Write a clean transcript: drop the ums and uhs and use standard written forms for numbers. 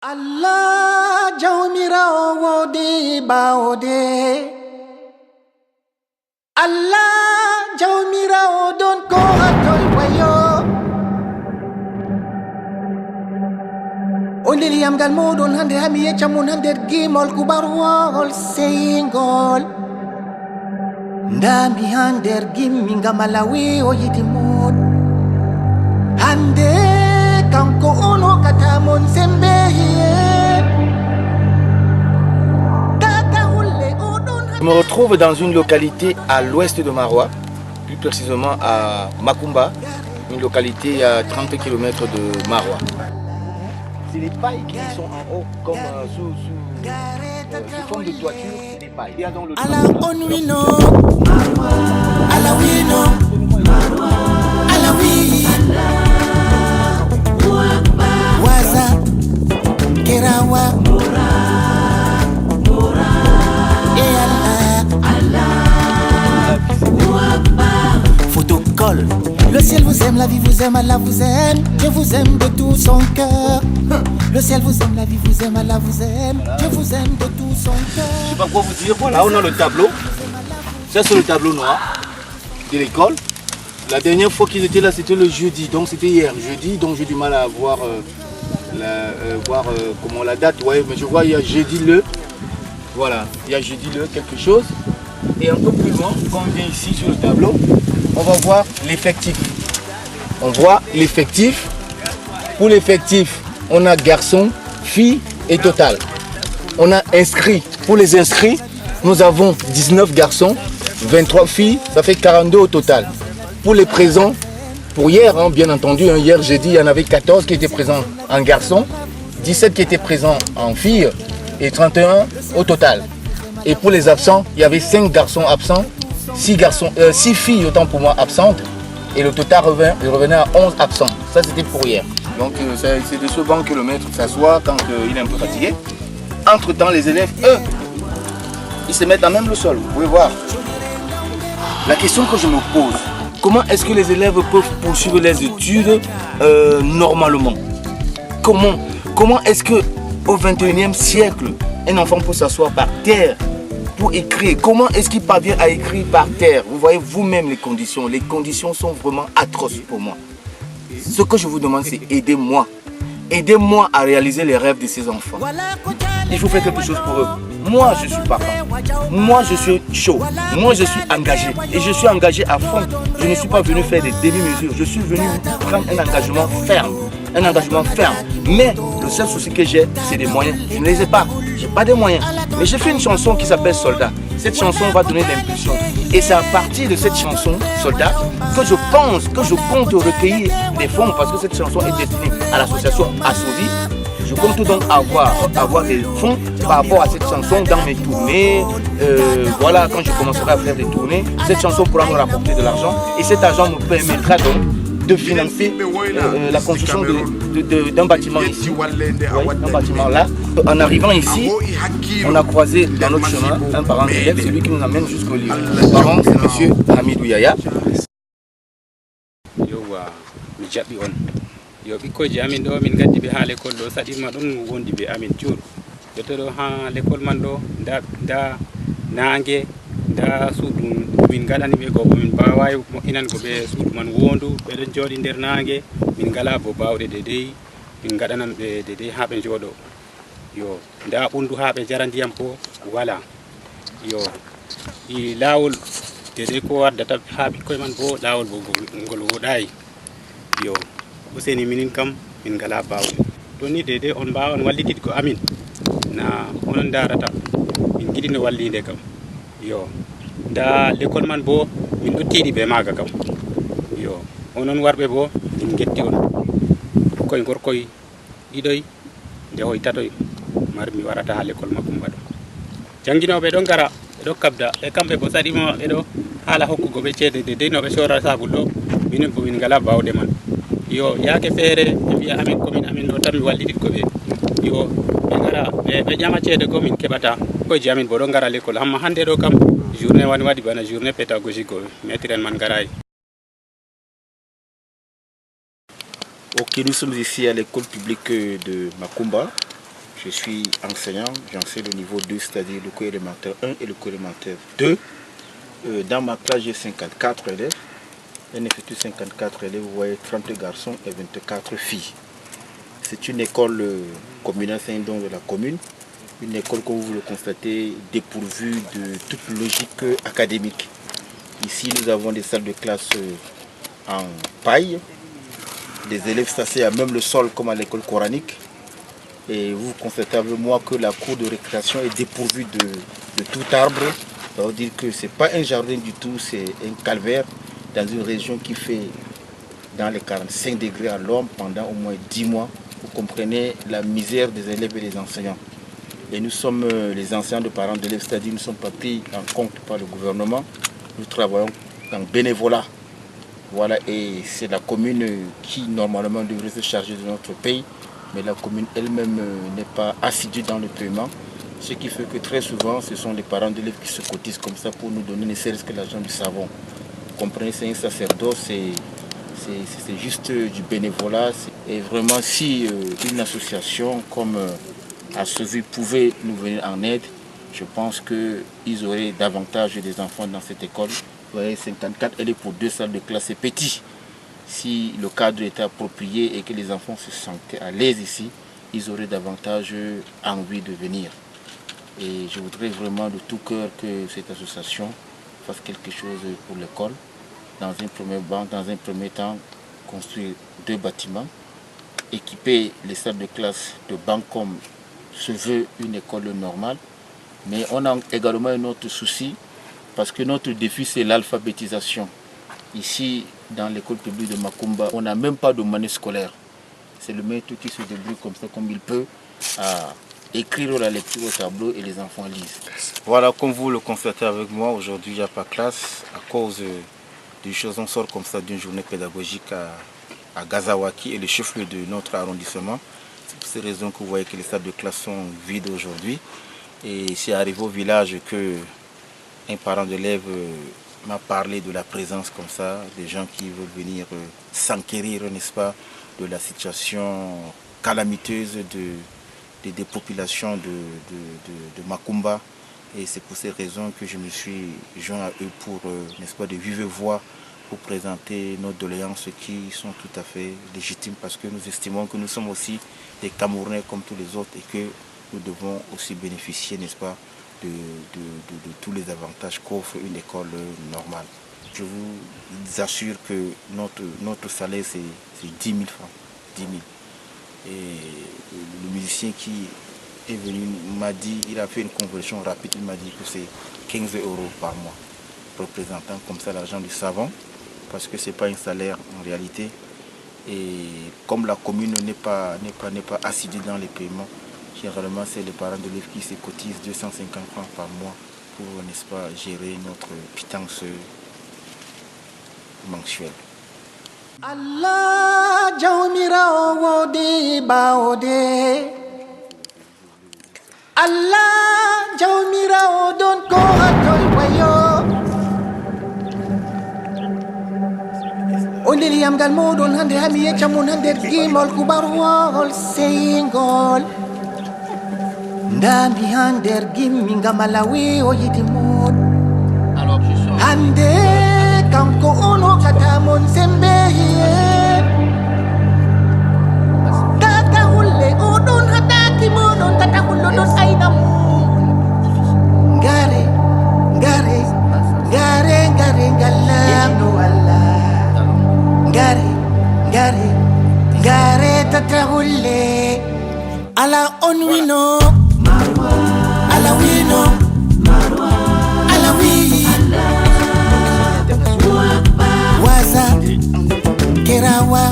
Allah jawmira wode baode Allah jawmira odon ko atol wayo Ondeli am gal modon hande hami yechamun hande gimol kubarwol singol Ndami hande gimmi ngamalawi o yitimon Hande kanko ono katamon sembe Je me retrouve dans une localité à l'ouest de Maroua, plus précisément à Makumba, une localité à 30 km de Maroua. C'est les pailles qui sont en haut, comme sous forme de toiture, c'est des pailles. Il y a dans le Photocall. Le ciel vous aime, la vie vous aime, Allah vous aime. Dieu vous aime de tout son cœur. Le ciel vous aime, la vie vous aime, Allah vous aime. Dieu vous aime de tout son cœur. Je sais pas quoi vous dire. Là on a le tableau. Ça c'est le tableau noir de l'école. La dernière fois qu'ils étaient là c'était le jeudi, donc c'était hier jeudi, donc j'ai du mal à voir comment la date. Ouais, mais je vois il y a jeudi le. Voilà, il y a jeudi le quelque chose. Et un peu plus loin, quand on vient ici sur le tableau, on va voir l'effectif. On voit l'effectif. Pour l'effectif, on a garçons, filles et total. On a inscrits. Pour les inscrits, nous avons 19 garçons, 23 filles, ça fait 42 au total. Pour les présents, pour hier, hein, bien entendu, hein, hier jeudi, il y en avait 14 qui étaient présents en garçons, 17 qui étaient présents en filles et 31 au total. Et pour les absents, il y avait 5 garçons absents, 6 filles autant pour moi absentes. Et le total revenait à 11 absents. Ça c'était pour hier. Donc c'est de ce banc que le maître s'assoit quand il est un peu fatigué. Entre temps les élèves, eux, ils se mettent à même le sol. Vous pouvez voir. La question que je me pose, comment est-ce que les élèves peuvent poursuivre les études normalement? Comment est-ce que au 21e siècle, un enfant peut s'asseoir par terre pour écrire? Comment est-ce qu'il parvient à écrire par terre? Vous voyez vous-même les conditions. Les conditions sont vraiment atroces pour moi. Ce que je vous demande, c'est aidez-moi. Aidez-moi à réaliser les rêves de ces enfants. Il faut faire quelque chose pour eux. Moi, je suis parent. Moi, je suis chaud. Moi, je suis engagé. Et je suis engagé à fond. Je ne suis pas venu faire des demi-mesures. Je suis venu prendre un engagement ferme. Un engagement ferme. Mais le seul souci que j'ai, c'est des moyens. Je ne les ai pas. Je n'ai pas de moyens. Mais j'ai fait une chanson qui s'appelle Soldat. Cette chanson va donner de l'impulsion. Et c'est à partir de cette chanson, Soldat, que je pense, que je compte recueillir des fonds parce que cette chanson est destinée à l'association Assovi. Je compte donc avoir des fonds par rapport à cette chanson dans mes tournées. Voilà, quand je commencerai à faire des tournées, cette chanson pourra me rapporter de l'argent. Et cet argent me permettra donc de financer la construction d'un bâtiment ici. Un bâtiment là. En arrivant ici, on a croisé dans notre chemin un parent d'élève, celui qui nous amène jusqu'au livre. Le parent, c'est M. Hamidou Yaya. Yo ɓikkoji amin ɗo min gaddi ɓe ha l'école ɗo saɗima ɗon wondi ɓe amin cuuɗo jotta ɗo ha l'école man ɗo nda nangue nda suudu min gaɗani ɓe ko min mbawawi moƴƴinango ɓe suudu man wondu ɓeɗon jooɗi nder nangue min ngala bo bawɗe dedei min gaɗanan ɓe dedei ha ɓe jooɗo yo nda ɓundu ha ɓe jara ndiyam po wala yo i lawol dedei ko waddata ha ɓikkoye man bo lawol bo ngol woɗayi yo useni minin kam min ngala bawɗe to ni dede on mbawan wallitide ko amin na onon darata min giɗino wallide kam yo nda l'école man bo min ɗottiɗi ɓe maga kam yo onon warɓe bo min getti on koye gorkoye ɗiɗoy nde hoy tatoy mar mi warata ha l'école Makumba ɗo janguinoɓe ɗon gara ɓeɗo kabda ɓe kamɓe bo saɗima ɓeɗo haala hokkugo ɓe ceede dedei no ɓe sora sabul ɗo minen bo min ngala bawɗe man yo yaake feere ɓe mbiya amin komin amin ɗo tan mi wallitit ko ɓe yo ɓe gara ɓe ƴama ceede ko min keɓata koyeji amin bo ɗo gara l'école hamma hande ɗo kam journée wani waɗi bana journée pédagogique o maître en man garayi. Ok, nous sommes ici à l'école publique de Makumba. Je suis enseignant, j'enseigne le niveau 2, c'est-à-dire le cours élémentaire 1 et le cours élémentaire 2. Dans ma classe, j'ai 54 élèves. Un effectif 54 élèves, vous voyez 30 garçons et 24 filles. C'est une école communale Saint-Don de la commune. Une école, comme vous le constatez, dépourvue de toute logique académique. Ici, nous avons des salles de classe en paille. Les élèves s'asseyent à même le sol comme à l'école coranique. Et vous constatez avec moi que la cour de récréation est dépourvue de tout arbre. Ça veut dire que ce n'est pas un jardin du tout, c'est un calvaire dans une région qui fait dans les 45 degrés à l'homme pendant au moins 10 mois. Vous comprenez la misère des élèves et des enseignants. Et nous sommes les enseignants de parents d'élèves, c'est-à-dire nous ne sommes pas pris en compte par le gouvernement. Nous travaillons en bénévolat. Voilà, et c'est la commune qui normalement devrait se charger de notre pays. Mais la commune elle-même n'est pas assidue dans le paiement. Ce qui fait que très souvent, ce sont les parents d'élèves qui se cotisent comme ça pour nous donner ne serait-ce que l'argent du savon. Vous comprenez, c'est un sacerdoce, c'est juste du bénévolat. Et vraiment, si une association comme Assovu pouvait nous venir en aide, je pense qu'ils auraient davantage des enfants dans cette école. Vous voyez, 54 élèves pour 2 salles de classe, c'est petit. Si le cadre était approprié et que les enfants se sentaient à l'aise ici, ils auraient davantage envie de venir. Et je voudrais vraiment de tout cœur que cette association fasse quelque chose pour l'école. Dans un premier temps, construire 2 bâtiments, équiper les salles de classe de bancs comme se veut une école normale. Mais on a également un autre souci, parce que notre défi, c'est l'alphabétisation. Ici, dans l'école publique de Makumba, on n'a même pas de monnaie scolaire. C'est le maître qui se débrouille comme ça, comme il peut, à écrire la lecture au tableau et les enfants lisent. Voilà, comme vous le constatez avec moi, aujourd'hui, il n'y a pas classe à cause des choses. On sort comme ça d'une journée pédagogique à Gazawaki et le chef-lieu de notre arrondissement. C'est pour ces raisons que vous voyez que les salles de classe sont vides aujourd'hui. Et c'est arrivé au village que un parent d'élève m'a parlé de la présence comme ça, des gens qui veulent venir s'enquérir, n'est-ce pas, de la situation calamiteuse des populations de Makumba. Et c'est pour ces raisons que je me suis joint à eux pour, n'est-ce pas, de vive voix, pour présenter nos doléances qui sont tout à fait légitimes, parce que nous estimons que nous sommes aussi des Camerounais comme tous les autres et que nous devons aussi bénéficier, n'est-ce pas, de tous les avantages qu'offre une école normale. Je vous assure que notre salaire, c'est 10 000 francs. 10 000. Et le musicien qui est venu m'a dit, il a fait une conversion rapide, il m'a dit que c'est 15 € par mois, représentant comme ça l'argent du savon, parce que ce n'est pas un salaire en réalité. Et comme la commune n'est pas assidue dans les paiements, généralement, c'est les parents d'élèves qui se cotisent 250 francs par mois pour, n'est-ce pas, gérer notre pitance mensuelle. Allah jawmira wode baode Allah jawmira odon ko atol wayo Ondeli yam gal modon hande hami yeccamon hande gimol kubarwol seyngol Ndambi hander gimmi ngamalawi o yiti mon hande kanko ono katamon sembe tata hulle odon hataki monon tata hullo don ainam gare galano walla gare tata hulle ala on wino ala wino ala wi waza kerawa